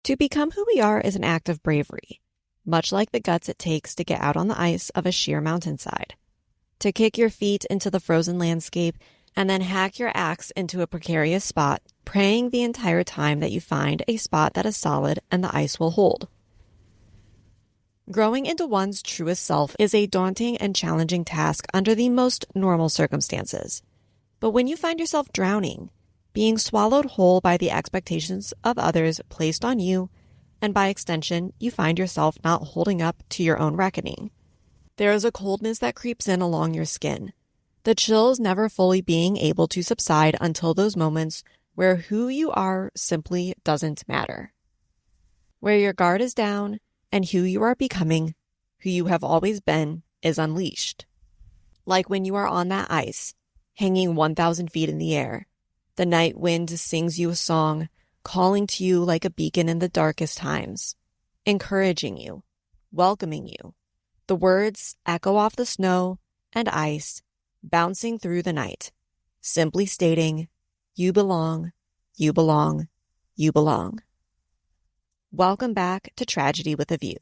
To become who we are is an act of bravery, much like the guts it takes to get out on the ice of a sheer mountainside. To kick your feet into the frozen landscape and then hack your axe into a precarious spot, praying the entire time that you find a spot that is solid and the ice will hold. Growing into one's truest self is a daunting and challenging task under the most normal circumstances. But when you find yourself drowning, being swallowed whole by the expectations of others placed on you, and by extension, you find yourself not holding up to your own reckoning, there is a coldness that creeps in along your skin, the chills never fully being able to subside until those moments where who you are simply doesn't matter. Where your guard is down, and who you are becoming, who you have always been, is unleashed. Like when you are on that ice, hanging 1,000 feet in the air, the night wind sings you a song, calling to you like a beacon in the darkest times, encouraging you, welcoming you. The words echo off the snow and ice, bouncing through the night, simply stating, you belong, you belong, you belong. Welcome back to Tragedy with a View.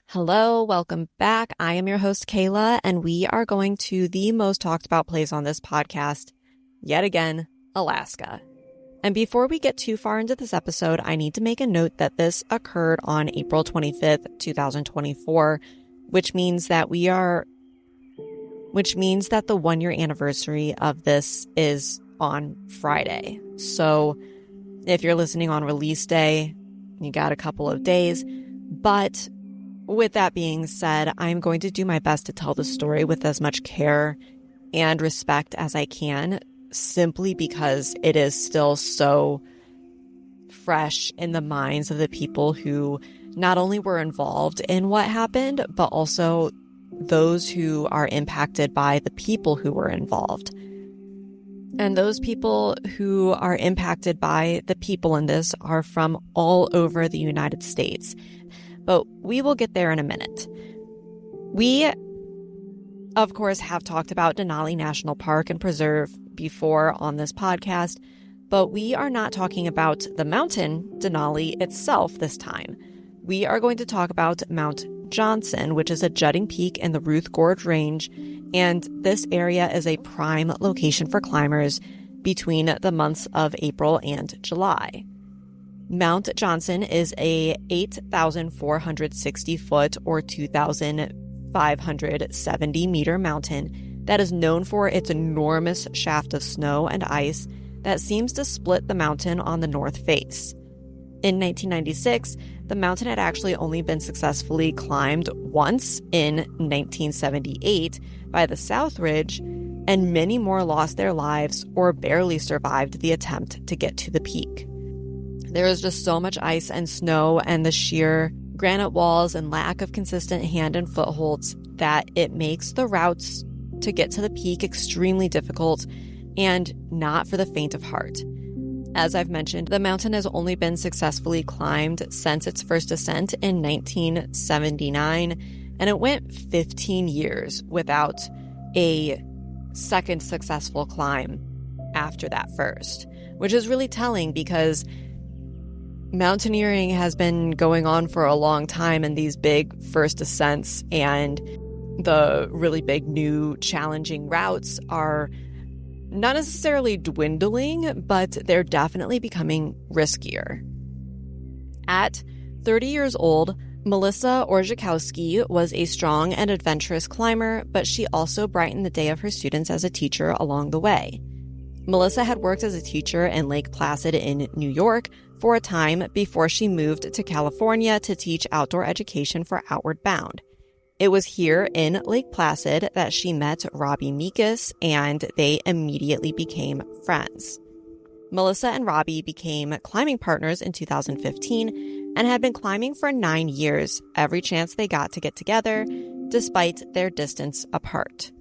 Hello, welcome back. I am your host, Kayla, and we are going to the most talked about place on this podcast, yet again, Alaska. And before we get too far into this episode, I need to make a note that this occurred on April 25th, 2024, which means that the 1-year anniversary of this is on Friday. So if you're listening on release day, you got a couple of days, but with that being said, I'm going to do my best to tell the story with as much care and respect as I can, simply because it is still so fresh in the minds of the people who not only were involved in what happened, but also those who are impacted by the people who were involved. And those people who are impacted by the people in this are from all over the United States. But we will get there in a minute. We, of course, have talked about Denali National Park and Preserve before on this podcast, but we are not talking about the mountain Denali itself this time. We are going to talk about Mount Johnson, which is a jutting peak in the Ruth Gorge Range, and this area is a prime location for climbers between the months of April and July. Mount Johnson is a 8,460 foot or 2,570 meter mountain that is known for its enormous shaft of snow and ice that seems to split the mountain on the north face. In 1996, the mountain had actually only been successfully climbed once in 1978 by the South Ridge, and many more lost their lives or barely survived the attempt to get to the peak. There is just so much ice and snow and the sheer granite walls and lack of consistent hand and footholds that it makes the routes to get to the peak extremely difficult and not for the faint of heart. As I've mentioned, the mountain has only been successfully climbed since its first ascent in 1979, and it went 15 years without a second successful climb after that first, which is really telling because mountaineering has been going on for a long time, and these big first ascents and the really big new challenging routes are not necessarily dwindling, but they're definitely becoming riskier. At 30 years old, Melissa Orzechowski was a strong and adventurous climber, but she also brightened the day of her students as a teacher along the way. Melissa had worked as a teacher in Lake Placid in New York for a time before she moved to California to teach outdoor education for Outward Bound. It was here in Lake Placid that she met Robbi Mecus, and they immediately became friends. Melissa and Robbi became climbing partners in 2015 and had been climbing for 9 years, every chance they got to get together, despite their distance apart.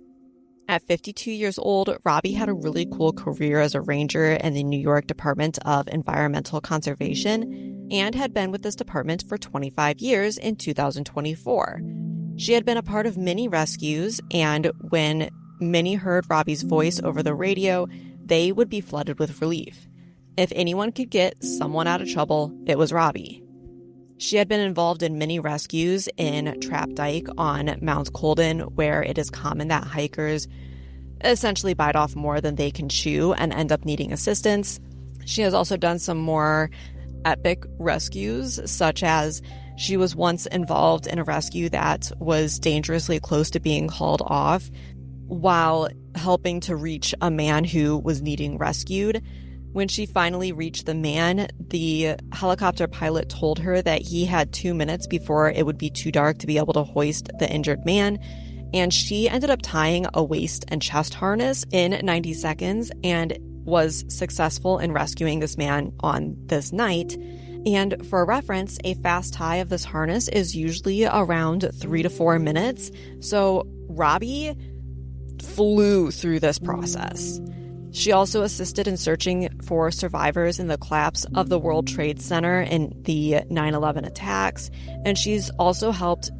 At 52 years old, Robbi had a really cool career as a ranger in the New York Department of Environmental Conservation and had been with this department for 25 years in 2024. She had been a part of many rescues, and when many heard Robbi's voice over the radio, they would be flooded with relief. If anyone could get someone out of trouble, it was Robbi. She had been involved in many rescues in Trap Dyke on Mount Colden, where it is common that hikers essentially bite off more than they can chew and end up needing assistance. She has also done some more epic rescues, such as she was once involved in a rescue that was dangerously close to being hauled off while helping to reach a man who was needing rescued. When she finally reached the man, the helicopter pilot told her that he had 2 minutes before it would be too dark to be able to hoist the injured man, and she ended up tying a waist and chest harness in 90 seconds and was successful in rescuing this man on this night. And for reference, a fast tie of this harness is usually around 3 to 4 minutes, so Robbi flew through this process. She also assisted in searching for survivors in the collapse of the World Trade Center in the 9/11 attacks, and she's also helped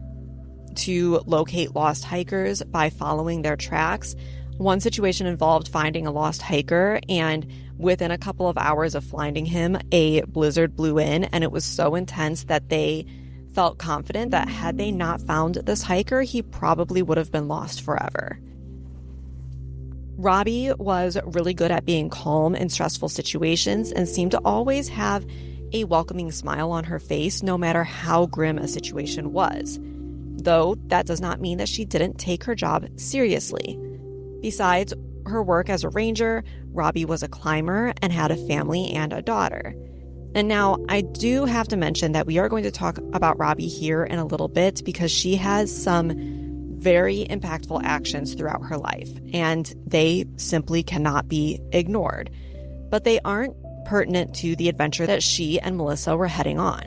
to locate lost hikers by following their tracks. One situation involved finding a lost hiker, and within a couple of hours of finding him, a blizzard blew in, and it was so intense that they felt confident that had they not found this hiker, he probably would have been lost forever. Robbi was really good at being calm in stressful situations and seemed to always have a welcoming smile on her face, no matter how grim a situation was. Though that does not mean that she didn't take her job seriously. Besides her work as a ranger, Robbi was a climber and had a family and a daughter. And now I do have to mention that we are going to talk about Robbi here in a little bit because she has some very impactful actions throughout her life, and they simply cannot be ignored. But they aren't pertinent to the adventure that she and Melissa were heading on.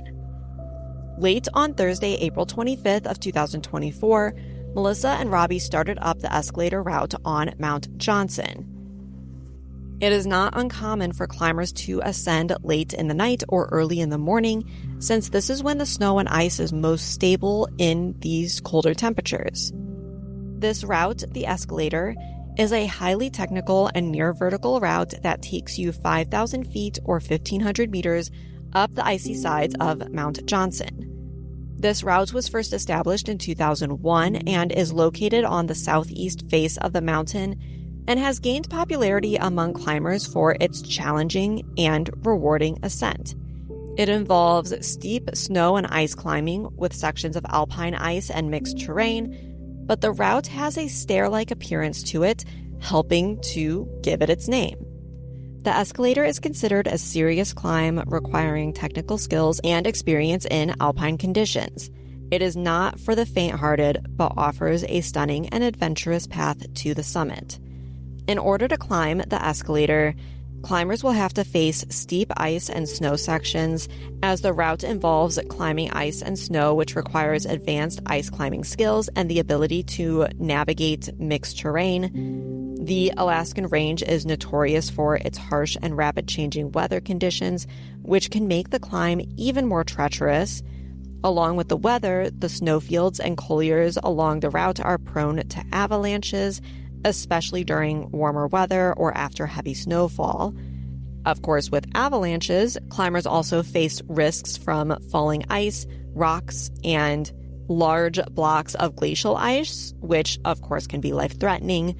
Late on Thursday, April 25th of 2024, Melissa and Robbi started up the escalator route on Mount Johnson. It is not uncommon for climbers to ascend late in the night or early in the morning, since this is when the snow and ice is most stable in these colder temperatures. This route, the escalator, is a highly technical and near vertical route that takes you 5,000 feet or 1,500 meters up the icy sides of Mount Johnson. This route was first established in 2001 and is located on the southeast face of the mountain and has gained popularity among climbers for its challenging and rewarding ascent. It involves steep snow and ice climbing with sections of alpine ice and mixed terrain, but the route has a stair-like appearance to it, helping to give it its name. The escalator is considered a serious climb requiring technical skills and experience in alpine conditions. It is not for the faint-hearted, but offers a stunning and adventurous path to the summit. In order to climb the escalator, climbers will have to face steep ice and snow sections, as the route involves climbing ice and snow, which requires advanced ice climbing skills and the ability to navigate mixed terrain. The Alaskan range is notorious for its harsh and rapid changing weather conditions, which can make the climb even more treacherous. Along with the weather, the snowfields and collieries along the route are prone to avalanches, especially during warmer weather or after heavy snowfall. Of course, with avalanches, climbers also face risks from falling ice, rocks, and large blocks of glacial ice, which of course can be life-threatening.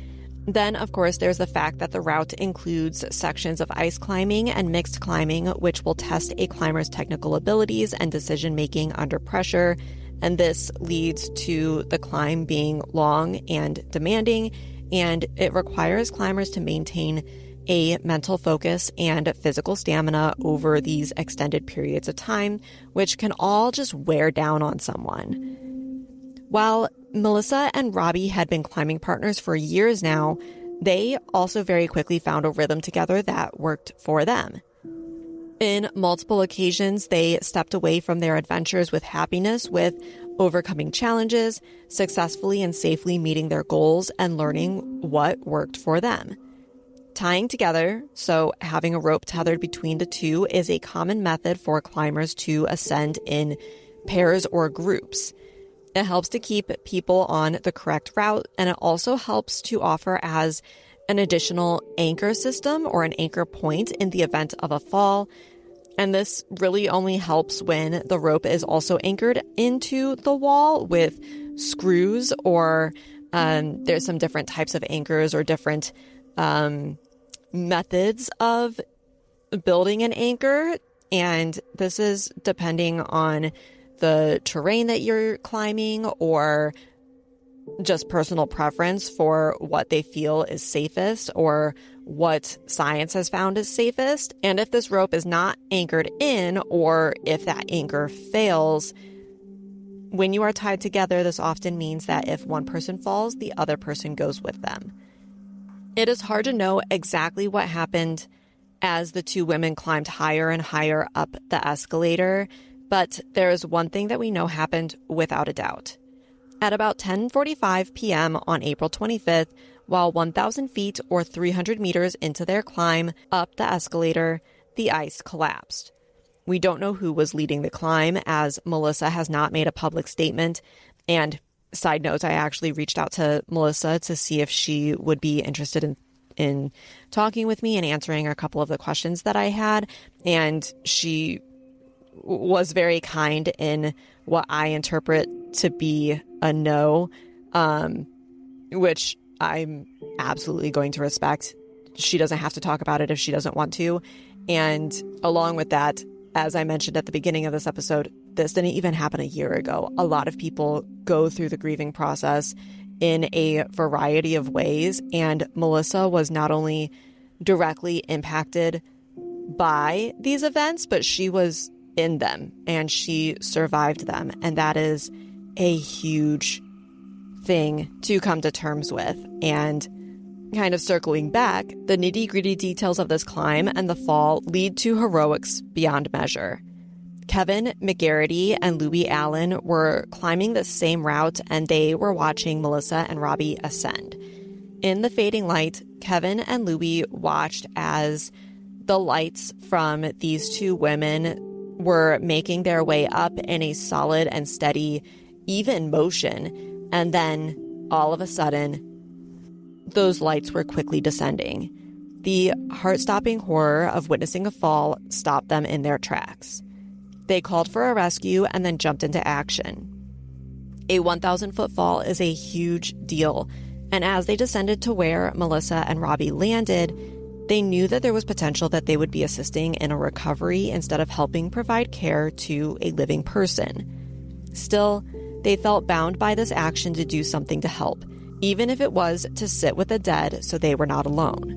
Then, of course, there's the fact that the route includes sections of ice climbing and mixed climbing, which will test a climber's technical abilities and decision-making under pressure. And this leads to the climb being long and demanding, and it requires climbers to maintain a mental focus and physical stamina over these extended periods of time, which can all just wear down on someone. While Melissa and Robbi had been climbing partners for years now, they also very quickly found a rhythm together that worked for them. In multiple occasions, they stepped away from their adventures with happiness, with overcoming challenges, successfully and safely meeting their goals, and learning what worked for them. Tying together, so having a rope tethered between the two, is a common method for climbers to ascend in pairs or groups. It helps to keep people on the correct route, and it also helps to offer as an additional anchor system or an anchor point in the event of a fall. And this really only helps when the rope is also anchored into the wall with screws, or there's some different types of anchors or different methods of building an anchor. And this is depending on the terrain that you're climbing or just personal preference for what they feel is safest or what science has found is safest. And if this rope is not anchored in, or if that anchor fails, when you are tied together, this often means that if one person falls, the other person goes with them. It is hard to know exactly what happened as the two women climbed higher and higher up the escalator, but there is one thing that we know happened without a doubt. At about 10:45 p.m. on April 25th, while 1,000 feet or 300 meters into their climb up the escalator, the ice collapsed. We don't know who was leading the climb, as Melissa has not made a public statement. And side note, I actually reached out to Melissa to see if she would be interested in talking with me and answering a couple of the questions that I had. And she was very kind in what I interpret to be a no, which I'm absolutely going to respect. She doesn't have to talk about it if she doesn't want to. And along with that, as I mentioned at the beginning of this episode, this didn't even happen a year ago. A lot of people go through the grieving process in a variety of ways. And Melissa was not only directly impacted by these events, but she was in them and she survived them. And that is a huge thing to come to terms with. And kind of circling back, the nitty-gritty details of this climb and the fall lead to heroics beyond measure. Kevin McGarity and Louis Allen were climbing the same route, and they were watching Melissa and Robbi ascend. In the fading light, Kevin and Louis watched as the lights from these two women were making their way up in a solid and steady, even motion. And then, all of a sudden, those lights were quickly descending. The heart-stopping horror of witnessing a fall stopped them in their tracks. They called for a rescue and then jumped into action. A 1,000-foot fall is a huge deal, and as they descended to where Melissa and Robbi landed, they knew that there was potential that they would be assisting in a recovery instead of helping provide care to a living person. Still, they felt bound by this action to do something to help, even if it was to sit with the dead so they were not alone.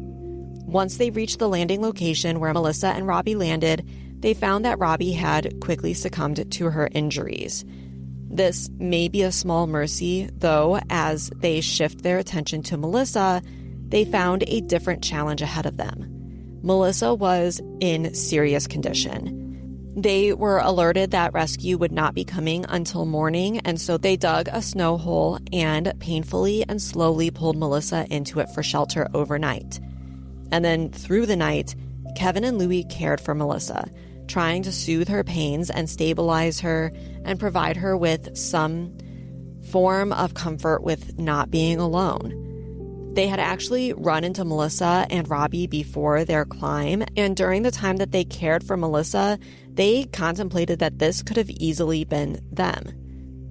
Once they reached the landing location where Melissa and Robbi landed, they found that Robbi had quickly succumbed to her injuries. This may be a small mercy, though, as they shift their attention to Melissa, they found a different challenge ahead of them. Melissa was in serious condition. They were alerted that rescue would not be coming until morning, and so they dug a snow hole and painfully and slowly pulled Melissa into it for shelter overnight. And then through the night, Kevin and Louis cared for Melissa, trying to soothe her pains and stabilize her and provide her with some form of comfort with not being alone. They had actually run into Melissa and Robbi before their climb, and during the time that they cared for Melissa, they contemplated that this could have easily been them.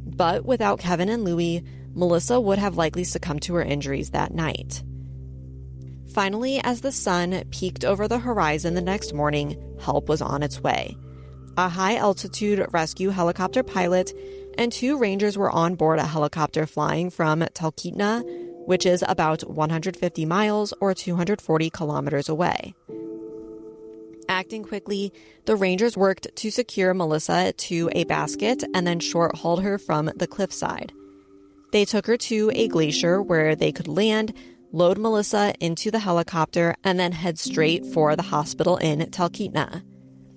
But without Kevin and Louis, Melissa would have likely succumbed to her injuries that night. Finally, as the sun peeked over the horizon the next morning, help was on its way. A high-altitude rescue helicopter pilot and 2 rangers were on board a helicopter flying from Talkeetna, which is about 150 miles or 240 kilometers away. Acting quickly, the rangers worked to secure Melissa to a basket and then short-hauled her from the cliffside. They took her to a glacier where they could land, load Melissa into the helicopter, and then head straight for the hospital in Talkeetna.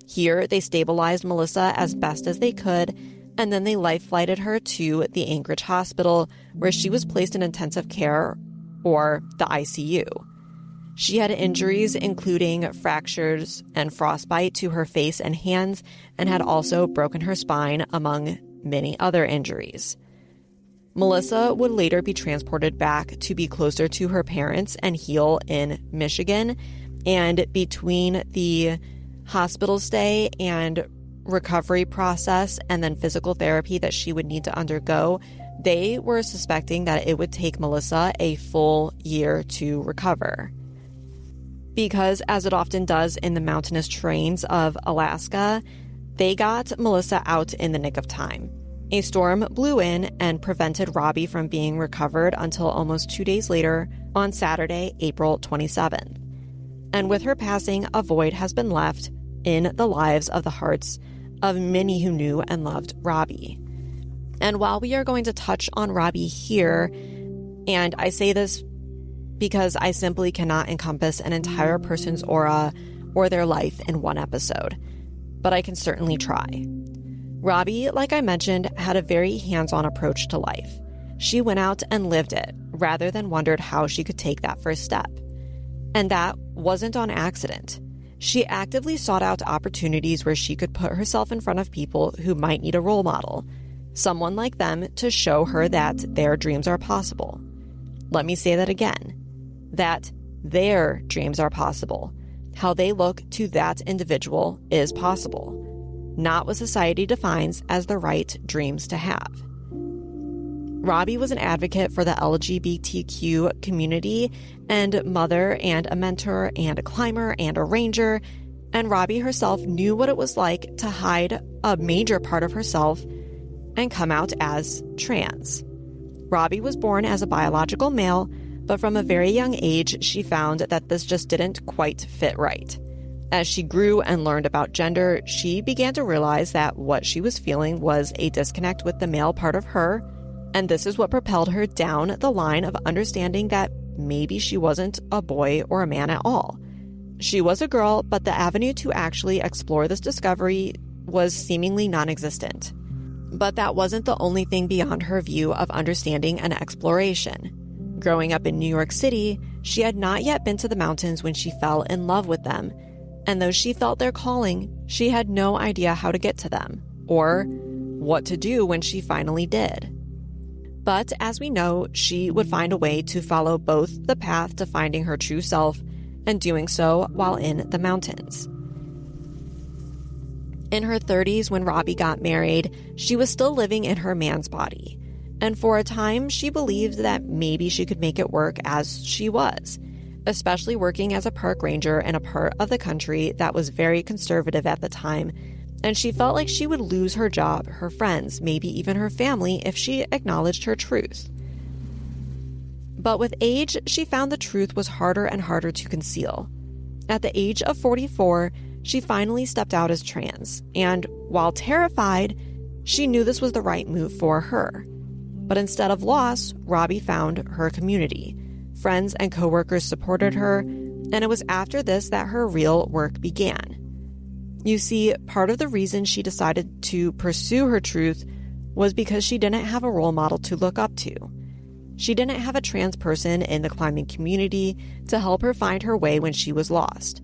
Here, they stabilized Melissa as best as they could, and then they life-flighted her to the Anchorage Hospital, where she was placed in intensive care, or the ICU. She had injuries including fractures and frostbite to her face and hands, and had also broken her spine, among many other injuries. Melissa would later be transported back to be closer to her parents and heal in Michigan, and between the hospital stay and recovery process and then physical therapy that she would need to undergo, they were suspecting that it would take Melissa a full year to recover. Because, as it often does in the mountainous terrains of Alaska, they got Melissa out in the nick of time. A storm blew in and prevented Robbi from being recovered until almost 2 days later on Saturday, April 27th. And with her passing, a void has been left in the lives of the hearts of many who knew and loved Robbi. And while we are going to touch on Robbi here, and I say this because I simply cannot encompass an entire person's aura or their life in one episode, but I can certainly try. Robbi, like I mentioned, had a very hands-on approach to life. She went out and lived it, rather than wondered how she could take that first step. And that wasn't on accident. She actively sought out opportunities where she could put herself in front of people who might need a role model, someone like them to show her that their dreams are possible. Let me say that again, that their dreams are possible. How they look to that individual is possible, not what society defines as the right dreams to have. Robbi was an advocate for the LGBTQ community and mother and a mentor and a climber and a ranger, and Robbi herself knew what it was like to hide a major part of herself and come out as trans. Robbi was born as a biological male, but from a very young age, she found that this just didn't quite fit right. As she grew and learned about gender, she began to realize that what she was feeling was a disconnect with the male part of her, and this is what propelled her down the line of understanding that maybe she wasn't a boy or a man at all. She was a girl, but the avenue to actually explore this discovery was seemingly non-existent. But that wasn't the only thing beyond her view of understanding and exploration. Growing up in New York City, she had not yet been to the mountains when she fell in love with them, and though she felt their calling, she had no idea how to get to them, or what to do when she finally did. But as we know, she would find a way to follow both the path to finding her true self and doing so while in the mountains. In her 30s, when Robbi got married, she was still living in her man's body. And for a time, she believed that maybe she could make it work as she was, especially working as a park ranger in a part of the country that was very conservative at the time, and she felt like she would lose her job, her friends, maybe even her family if she acknowledged her truth. But with age, she found the truth was harder and harder to conceal. At the age of 44, she finally stepped out as trans, and while terrified, she knew this was the right move for her. But instead of loss, Robbi found her community. Friends and coworkers supported her, and it was after this that her real work began. You see, part of the reason she decided to pursue her truth was because she didn't have a role model to look up to. She didn't have a trans person in the climbing community to help her find her way when she was lost.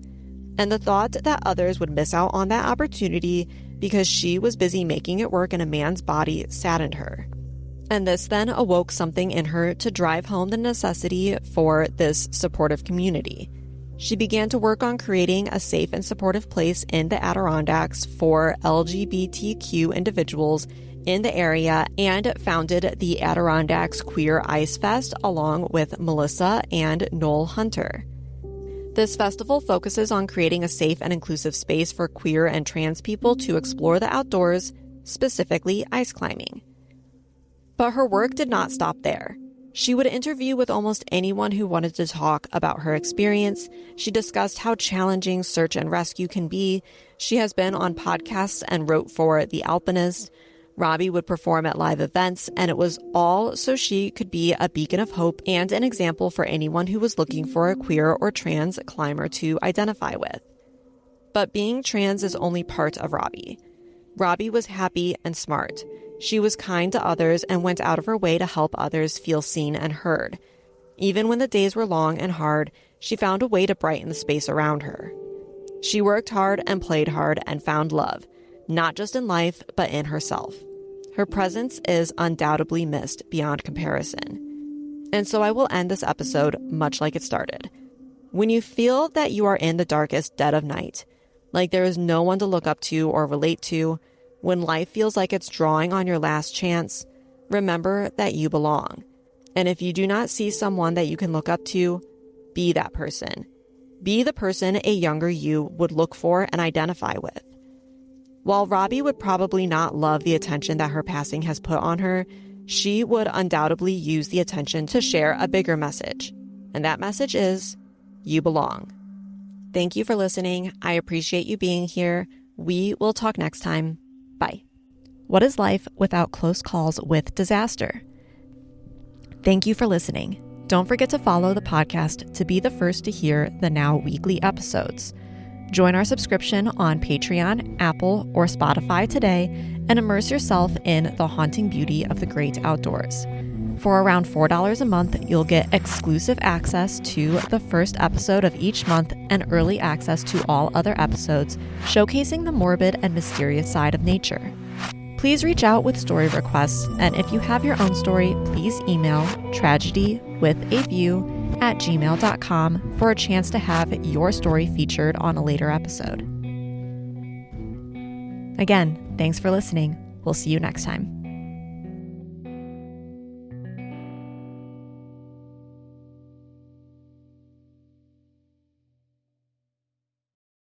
And the thought that others would miss out on that opportunity because she was busy making it work in a man's body saddened her. And this then awoke something in her to drive home the necessity for this supportive community. She began to work on creating a safe and supportive place in the Adirondacks for LGBTQ individuals in the area and founded the Adirondack Queer Ice Fest along with Melissa and Noel Hunter. This festival focuses on creating a safe and inclusive space for queer and trans people to explore the outdoors, specifically ice climbing. But her work did not stop there. She would interview with almost anyone who wanted to talk about her experience. She discussed how challenging search and rescue can be. She has been on podcasts and wrote for The Alpinist. Robbi would perform at live events, and it was all so she could be a beacon of hope and an example for anyone who was looking for a queer or trans climber to identify with. But being trans is only part of Robbi. Robbi was happy and smart. She was kind to others and went out of her way to help others feel seen and heard. Even when the days were long and hard, she found a way to brighten the space around her. She worked hard and played hard and found love, not just in life, but in herself. Her presence is undoubtedly missed beyond comparison. And so I will end this episode much like it started. When you feel that you are in the darkest dead of night, like there is no one to look up to or relate to, when life feels like it's drawing on your last chance, remember that you belong. And if you do not see someone that you can look up to, be that person. Be the person a younger you would look for and identify with. While Robbi would probably not love the attention that her passing has put on her, she would undoubtedly use the attention to share a bigger message. And that message is, you belong. Thank you for listening. I appreciate you being here. We will talk next time. Bye. What is life without close calls with disaster? Thank you for listening. Don't forget to follow the podcast to be the first to hear the now weekly episodes. Join our subscription on Patreon, Apple, or Spotify today and immerse yourself in the haunting beauty of the great outdoors. For around $4 a month, you'll get exclusive access to the first episode of each month and early access to all other episodes, showcasing the morbid and mysterious side of nature. Please reach out with story requests, and if you have your own story, please email tragedywithaview@gmail.com for a chance to have your story featured on a later episode. Again, thanks for listening. We'll see you next time.